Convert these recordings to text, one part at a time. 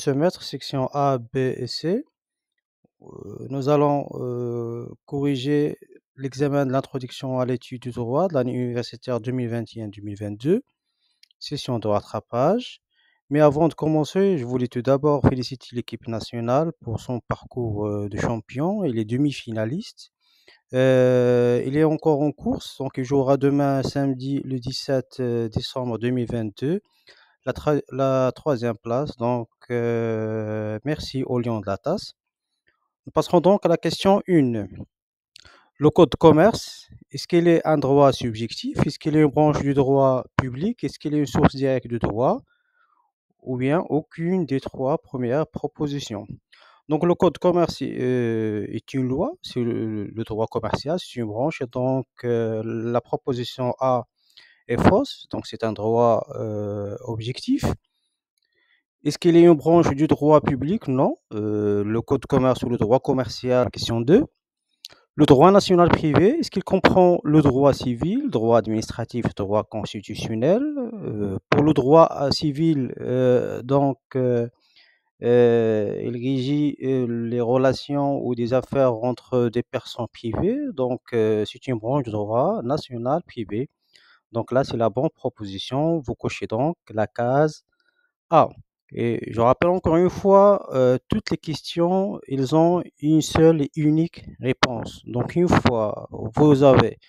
semestre, section A, B et C. Nous allons corriger l'examen de l'introduction à l'étude du droit de l'année universitaire 2021-2022, session de rattrapage. Mais avant de commencer, je voulais tout d'abord féliciter l'équipe nationale pour son parcours de champion et les demi-finalistes. Il est encore en course, donc il jouera demain samedi le 17 décembre 2022 la troisième place. Donc, merci au Lion de la Tasse. Nous passerons donc à la question 1. Le code de commerce, est-ce qu'il est un droit subjectif? Est-ce qu'il est une branche du droit public? Est-ce qu'il est une source directe de droit? Ou bien aucune des trois premières propositions? Donc, le code de commerce est une loi, c'est le droit commercial, c'est une branche. Et donc, la proposition A est fausse, donc c'est un droit objectif. Est-ce qu'il est une branche du droit public? Non. Le code de commerce ou le droit commercial, question 2. Le droit national privé, est-ce qu'il comprend le droit civil, droit administratif, droit constitutionnel? Pour le droit civil, il régit les relations ou des affaires entre des personnes privées. Donc, c'est une branche du droit national privé. Donc là, c'est la bonne proposition. Vous cochez donc la case A. Et je rappelle encore une fois, toutes les questions, ils ont une seule et unique réponse. Donc, une fois vous avez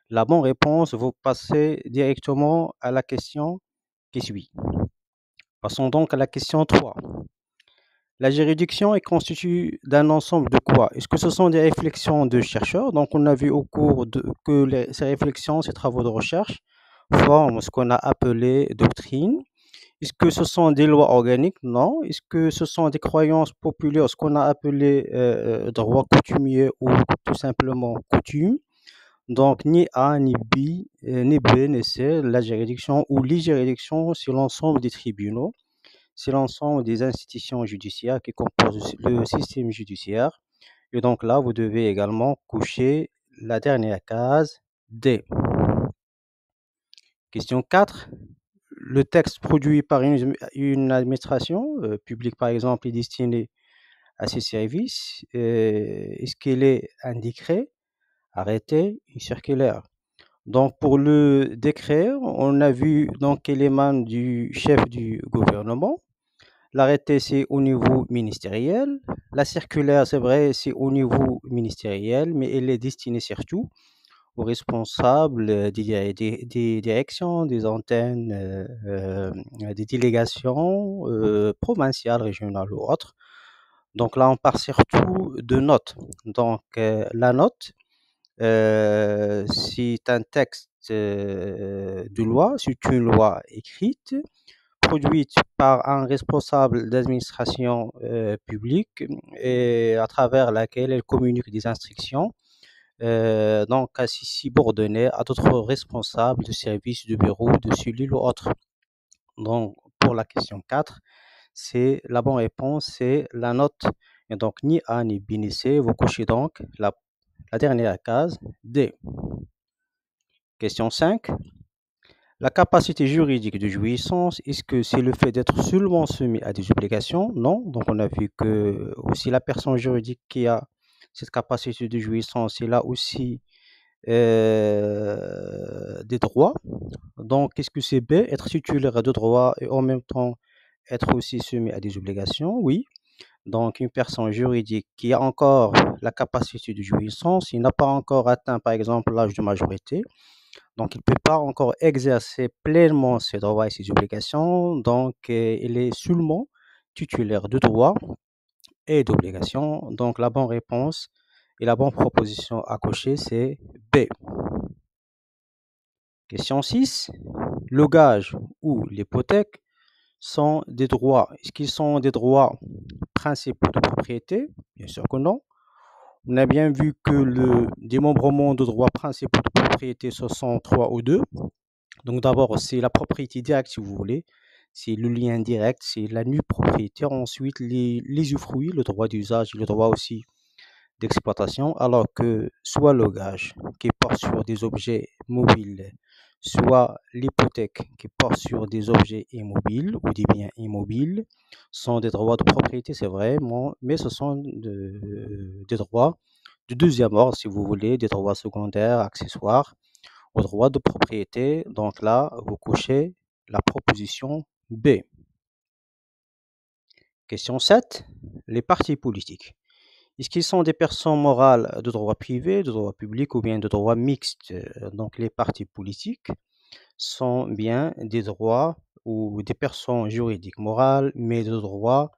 la bonne réponse, vous passez directement à la question qui suit. Passons donc à la question 3. La juridiction est constituée d'un ensemble de quoi? Est-ce que ce sont des réflexions de chercheurs? Donc, on a vu au cours que ces réflexions, ces travaux de recherche forment ce qu'on a appelé doctrine. Est-ce que ce sont des lois organiques? Non. Est-ce que ce sont des croyances populaires, ce qu'on a appelé droit coutumier ou tout simplement coutume? Donc, ni A, ni B, ni B, ni C. La juridiction ou les juridictions, c'est l'ensemble des tribunaux, c'est l'ensemble des institutions judiciaires qui composent le système judiciaire. Et donc là, vous devez également coucher la dernière case D. Question 4. Le texte produit par une administration publique, par exemple, est destiné à ses services. Est-ce qu'il est un décret, arrêté, une circulaire? Donc, pour le décret, on a vu donc qu'il émane du chef du gouvernement. L'arrêté, c'est au niveau ministériel. La circulaire, c'est vrai, c'est au niveau ministériel, mais elle est destinée surtout aux responsables des directions, des antennes, des délégations provinciales, régionales ou autres. Donc là, on part surtout de notes. Donc la note, c'est un texte de loi, c'est une loi écrite, produite par un responsable d'administration publique et à travers laquelle elle communique des instructions donc ainsi subordonnés à d'autres responsables de services, de bureau, de cellule ou autre. Donc, pour la question 4, c'est la bonne réponse, c'est la note. Et donc, ni A ni B ni C, vous cochez donc la dernière case D. Question 5. La capacité juridique de jouissance, est-ce que c'est le fait d'être seulement soumis à des obligations? Non. Donc, on a vu que aussi la personne juridique qui a cette capacité de jouissance, elle a aussi des droits. Donc, qu'est-ce que c'est B? Être titulaire de droits et en même temps être aussi soumis à des obligations? Oui. Donc, une personne juridique qui a encore la capacité de jouissance, il n'a pas encore atteint, par exemple, l'âge de majorité. Donc, il ne peut pas encore exercer pleinement ses droits et ses obligations. Donc, il est seulement titulaire de droits et d'obligations. Donc, la bonne réponse et la bonne proposition à cocher, c'est B. Question 6. Le gage ou l'hypothèque sont des droits. Est-ce qu'ils sont des droits principaux de propriété? Bien sûr que non. On a bien vu que le démembrement de droits principaux de propriété, ce sont 3 ou 2. Donc d'abord, c'est la propriété directe, si vous voulez. C'est le lien direct, c'est la nue propriétaire. Ensuite, les usufruits, le droit d'usage, le droit aussi d'exploitation, alors que soit le gage qui porte sur des objets mobiles, soit l'hypothèque qui porte sur des objets immobiles ou des biens immobiles sont des droits de propriété, c'est vrai, mais ce sont des droits du deuxième ordre, si vous voulez, des droits secondaires, accessoires aux droits de propriété. Donc là, vous cochez la proposition B. Question 7. Les partis politiques. Est-ce qu'ils sont des personnes morales de droit privé, de droit public ou bien de droit mixte? Donc les partis politiques sont bien des droits ou des personnes juridiques morales, mais de droit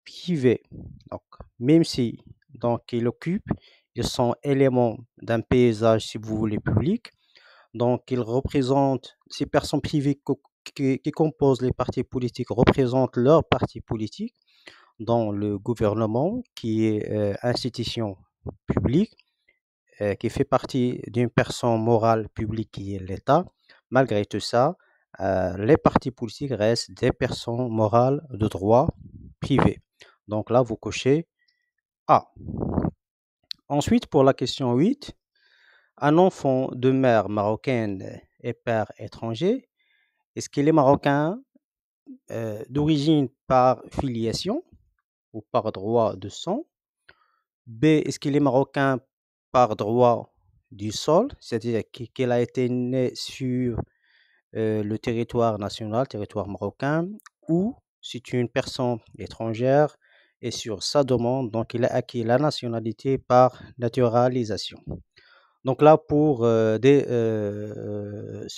privé. Donc, même si donc, ils sont éléments d'un paysage, si vous voulez, public, donc ils représentent, ces personnes privées qui composent les partis politiques représentent leur parti politique dans le gouvernement, qui est institution publique, qui fait partie d'une personne morale publique qui est l'État. Malgré tout ça, les partis politiques restent des personnes morales de droit privé. Donc là, vous cochez A. Ensuite, pour la question 8, un enfant de mère marocaine et père étranger, est-ce qu'il est marocain d'origine par filiation ou par droit de sang? B, est-ce qu'il est marocain par droit du sol, c'est-à-dire qu'il a été né sur le territoire national, territoire marocain, ou c'est une personne étrangère et sur sa demande, donc il a acquis la nationalité par naturalisation. Donc là, ce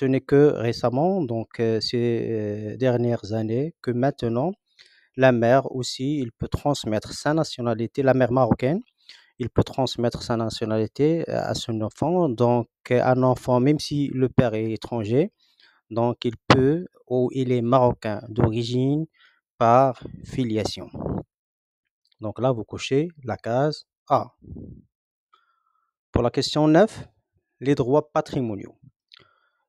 n'est que récemment, donc ces dernières années, que maintenant, la mère aussi, il peut transmettre sa nationalité, la mère marocaine, il peut transmettre sa nationalité à son enfant. Donc, un enfant, même si le père est étranger, donc il peut ou il est marocain d'origine par filiation. Donc là, vous cochez la case A. Pour la question 9, les droits patrimoniaux.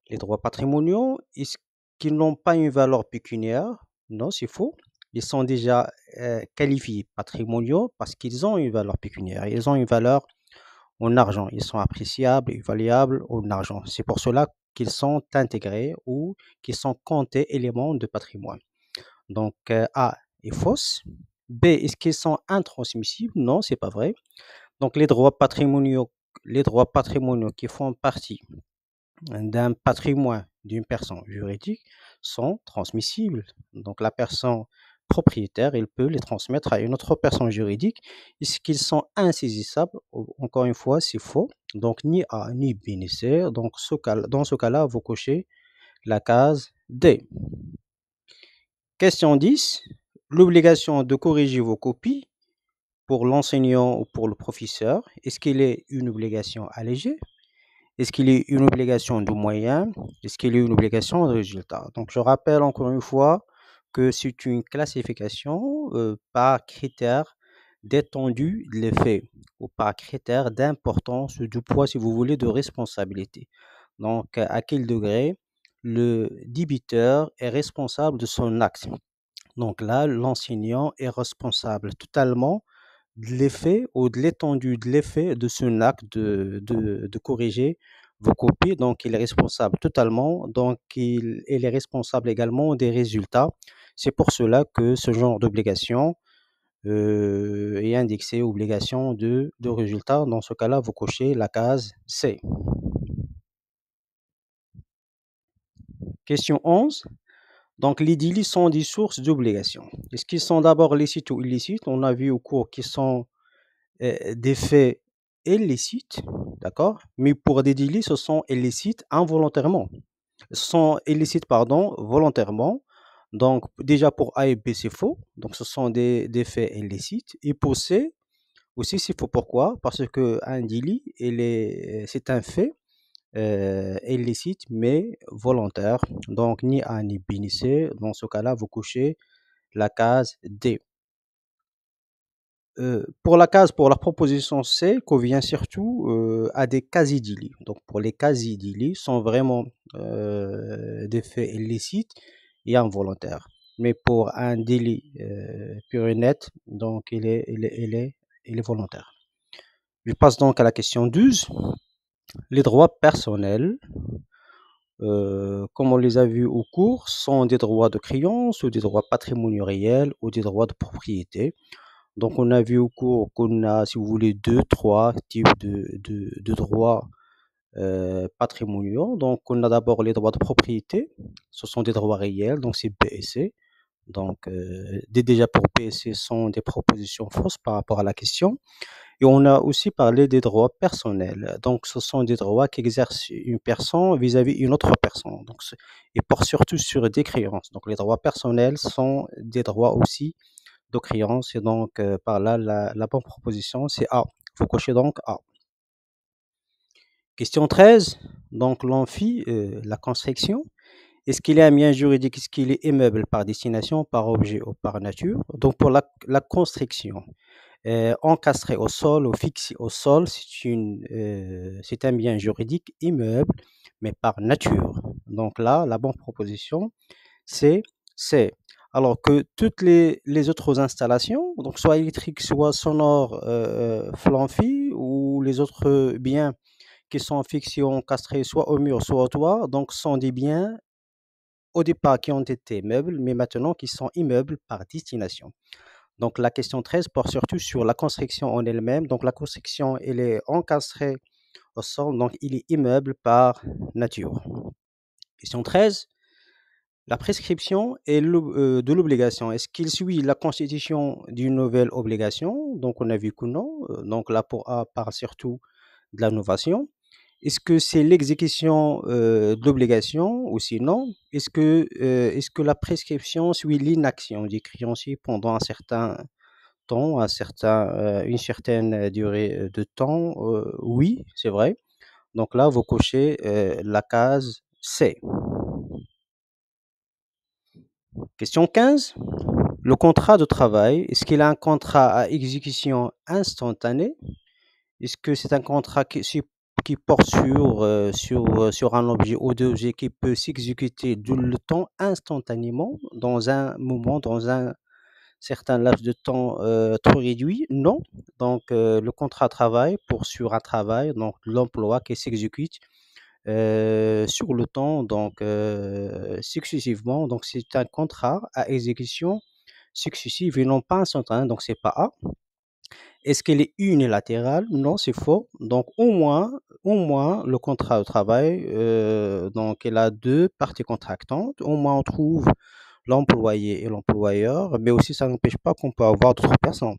Les droits patrimoniaux, est-ce qu'ils n'ont pas une valeur pécuniaire? Non, c'est faux. Ils sont déjà qualifiés patrimoniaux parce qu'ils ont une valeur pécuniaire. Ils ont une valeur en argent. Ils sont appréciables et valuables en argent. C'est pour cela qu'ils sont intégrés ou qu'ils sont comptés éléments de patrimoine. Donc, A est fausse. B, est-ce qu'ils sont intransmissibles? Non, c'est pas vrai. Donc, les droits patrimoniaux qui font partie d'un patrimoine d'une personne juridique sont transmissibles. Donc, la personne propriétaire, il peut les transmettre à une autre personne juridique. Est-ce qu'ils sont insaisissables? Encore une fois, c'est faux. Donc, ni A ni B ni C. Donc, dans ce cas-là, vous cochez la case D. Question 10. L'obligation de corriger vos copies pour l'enseignant ou pour le professeur, est-ce qu'il est une obligation allégée? Est-ce qu'il est une obligation de moyens? Est-ce qu'il est une obligation de résultat? Donc, je rappelle encore une fois que c'est une classification par critère d'étendue de l'effet ou par critère d'importance du poids, si vous voulez, de responsabilité. Donc, à quel degré le débiteur est responsable de son acte. Donc là, l'enseignant est responsable totalement de l'effet ou de l'étendue de l'effet de son acte de corriger vos copies. Donc, il est responsable totalement. Donc, il est responsable également des résultats. C'est pour cela que ce genre d'obligation est indexé obligation de résultat. Dans ce cas-là, vous cochez la case C. Question 11. Donc, les délits sont des sources d'obligation. Est-ce qu'ils sont d'abord licites ou illicites? On a vu au cours qu'ils sont des faits illicites, d'accord? Mais pour des délits, ce sont illicites involontairement. Ce sont illicites, pardon, volontairement. Donc, déjà pour A et B, c'est faux. Donc, ce sont des faits illicites. Et pour C, aussi, c'est faux. Pourquoi? Parce qu'un délit, c'est un fait illicite, mais volontaire. Donc, ni A ni B ni C. Dans ce cas-là, vous cochez la case D. Pour la proposition C, convient surtout à des quasi-délits. Donc, pour les quasi-délits, sont vraiment des faits illicites et involontaires. Mais pour un délit pur et net, donc il est volontaire. Je passe donc à la question 12. Les droits personnels, comme on les a vus au cours, sont des droits de créance ou des droits patrimoniaux réels ou des droits de propriété. Donc, on a vu au cours qu'on a, si vous voulez, deux, trois types de droits patrimoniaux. Donc, on a d'abord les droits de propriété. Ce sont des droits réels, donc c'est BSC. Donc, déjà pour BSC sont des propositions fausses par rapport à la question. Et on a aussi parlé des droits personnels. Donc, ce sont des droits qu'exerce une personne vis-à-vis une autre personne. Donc, et portent surtout sur des créances. Donc, les droits personnels sont des droits aussi de créances. Et donc, par là, la bonne proposition, c'est A. Il faut cocher donc A. Question 13. Donc, l'amphi, la construction. Est-ce qu'il est un bien juridique? Est-ce qu'il est immeuble par destination, par objet ou par nature? Donc, pour la construction, encastré au sol ou fixé au sol, c'est un bien juridique immeuble, mais par nature. Donc là, la bonne proposition, c'est alors que toutes les autres installations, donc soit électriques, soit sonores, flamphie, ou les autres biens qui sont fixés ou encastrés soit au mur, soit au toit, donc sont des biens au départ qui ont été meubles, mais maintenant qui sont immeubles par destination. Donc la question 13 porte surtout sur la construction en elle-même. Donc la construction, elle est encastrée au sol, donc il est immeuble par nature. Question 13. La prescription est de l'obligation. Est-ce qu'il suit la constitution d'une nouvelle obligation? Donc on a vu que non. Donc là pour A parle surtout de la novation. Est-ce que c'est l'exécution de l'obligation ou sinon, est-ce que la prescription suit l'inaction du créancier pendant un certain temps, une certaine durée de temps? Oui, c'est vrai. Donc là, vous cochez la case C. Question 15. Le contrat de travail, est-ce qu'il a un contrat à exécution instantanée? Est-ce que c'est un contrat qui porte sur un objet ou deux objets qui peut s'exécuter tout le temps instantanément, dans un moment, dans un certain laps de temps trop réduit? Non. Donc, le contrat de travail sur un travail, donc l'emploi qui s'exécute sur le temps, donc successivement. Donc, c'est un contrat à exécution successive et non pas instantanée. Donc, c'est pas A. Est-ce qu'elle est unilatérale? Non, c'est faux. Donc, au moins, le contrat de travail, donc, elle a deux parties contractantes. Au moins, on trouve l'employé et l'employeur, mais aussi, ça n'empêche pas qu'on peut avoir d'autres personnes.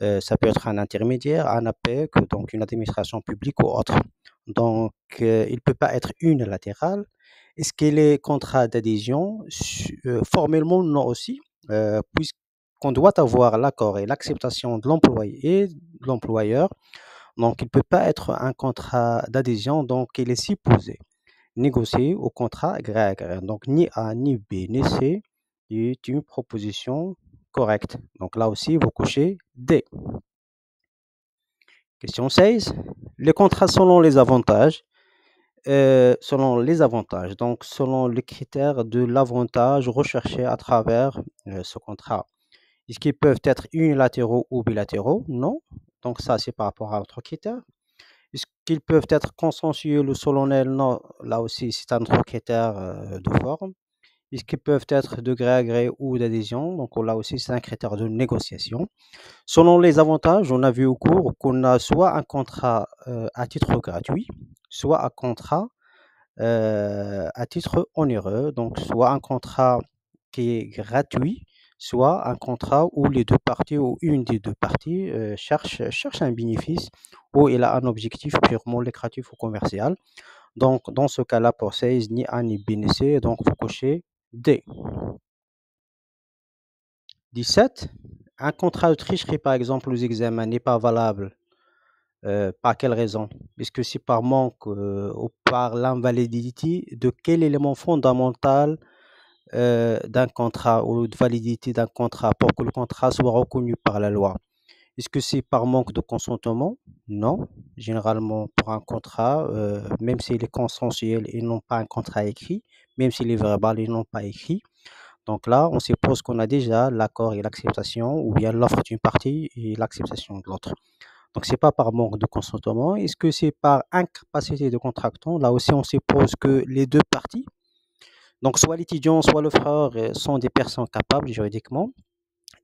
Ça peut être un intermédiaire, un APEC, donc une administration publique ou autre. Donc, il ne peut pas être unilatéral. Est-ce qu'il est contrat d'adhésion? Formellement, non aussi, puisqu'on doit avoir l'accord et l'acceptation de l'employé et de l'employeur. Donc, il ne peut pas être un contrat d'adhésion, donc il est supposé négocier au contrat gré à gré. Donc, ni A, ni B, ni C est une proposition correcte. Donc, là aussi, vous cochez D. Question 16. Les contrats selon les avantages, donc selon les critères de l'avantage recherché à travers ce contrat. Est-ce qu'ils peuvent être unilatéraux ou bilatéraux? Non. Donc ça, c'est par rapport à notre critère. Est-ce qu'ils peuvent être consensuels ou solennels? Non. Là aussi, c'est un autre critère de forme. Est-ce qu'ils peuvent être de gré à gré ou d'adhésion? Donc là aussi, c'est un critère de négociation. Selon les avantages, on a vu au cours qu'on a soit un contrat à titre gratuit, soit un contrat à titre onéreux, donc soit un contrat qui est gratuit, soit un contrat où les deux parties ou une des deux parties cherche un bénéfice ou il a un objectif purement lucratif ou commercial. Donc, dans ce cas-là, pour 16, ni A ni B ni C, donc vous cochez D. 17. Un contrat de tricherie, par exemple, aux examens n'est pas valable. Par quelle raison? Est-ce que c'est par manque ou par l'invalidité de quel élément fondamental d'un contrat ou de validité d'un contrat pour que le contrat soit reconnu par la loi? Est-ce que c'est par manque de consentement? Non. Généralement, pour un contrat, même s'il est consensuel et non pas un contrat écrit, même s'il est verbal et non pas écrit, donc là, on suppose qu'on a déjà l'accord et l'acceptation, ou bien l'offre d'une partie et l'acceptation de l'autre. Donc, c'est pas par manque de consentement. Est-ce que c'est par incapacité de contractant? Là aussi, on suppose que les deux parties, donc soit l'étudiant, soit le frère, sont des personnes capables juridiquement.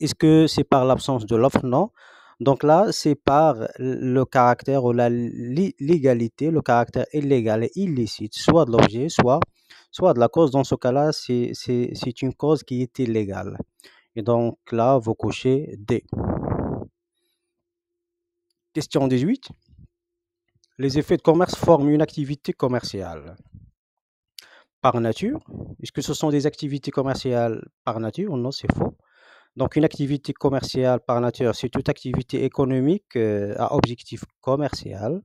Est-ce que c'est par l'absence de l'offre? Non. Donc là, c'est par le caractère ou la légalité, le caractère illégal et illicite, soit de l'objet, soit de la cause. Dans ce cas-là, c'est une cause qui est illégale. Et donc là, vous cochez D. Question 18. Les effets de commerce forment une activité commerciale par nature. Est-ce que ce sont des activités commerciales par nature? Non, c'est faux. Donc, une activité commerciale par nature, c'est toute activité économique à objectif commercial.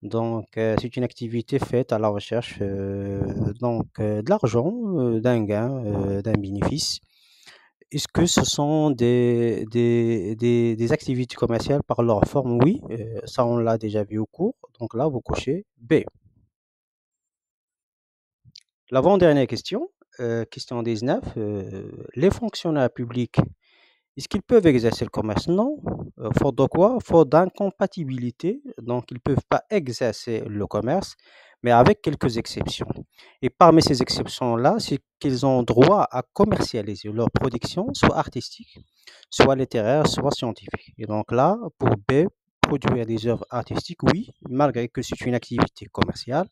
Donc, c'est une activité faite à la recherche de l'argent, d'un gain, d'un bénéfice. Est-ce que ce sont des activités commerciales par leur forme? Oui, ça on l'a déjà vu au cours. Donc là, vous cochez B. L'avant-dernière question, question 19. Les fonctionnaires publics, est-ce qu'ils peuvent exercer le commerce? Non. Faute de quoi? Faute d'incompatibilité. Donc, ils ne peuvent pas exercer le commerce, mais avec quelques exceptions. Et parmi ces exceptions-là, c'est qu'ils ont droit à commercialiser leur production, soit artistique, soit littéraire, soit scientifique. Et donc là, pour B, produire des œuvres artistiques, oui, malgré que c'est une activité commerciale,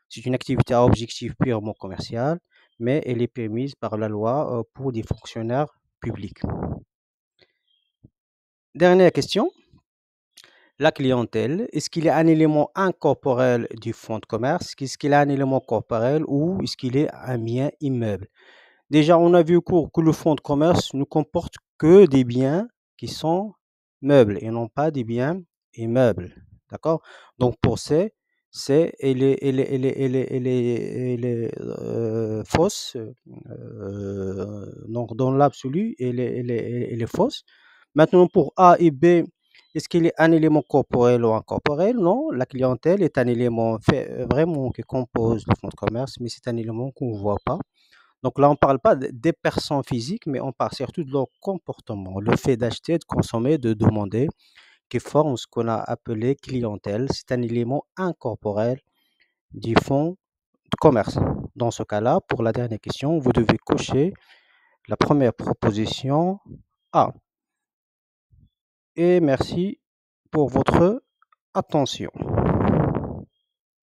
c'est une activité à objectif purement commercial, mais elle est permise par la loi pour des fonctionnaires publics. Dernière question. La clientèle, est-ce qu'il est un élément incorporel du fonds de commerce? Est-ce qu'il est un élément corporel ou est-ce qu'il est un bien immeuble? Déjà, on a vu au cours que le fonds de commerce ne comporte que des biens qui sont meubles et non pas des biens immeubles. D'accord? Donc, pour elle est fausse. Donc, dans l'absolu, elle est fausse. Maintenant, pour A et B, est-ce qu'il est un élément corporel ou incorporel? Non, la clientèle est un élément vraiment qui compose le fonds de commerce, mais c'est un élément qu'on ne voit pas. Donc là, on ne parle pas des personnes physiques, mais on parle surtout de leur comportement, le fait d'acheter, de consommer, de demander, qui forme ce qu'on a appelé clientèle. C'est un élément incorporel du fonds de commerce. Dans ce cas-là, pour la dernière question, vous devez cocher la première proposition A. Et merci pour votre attention.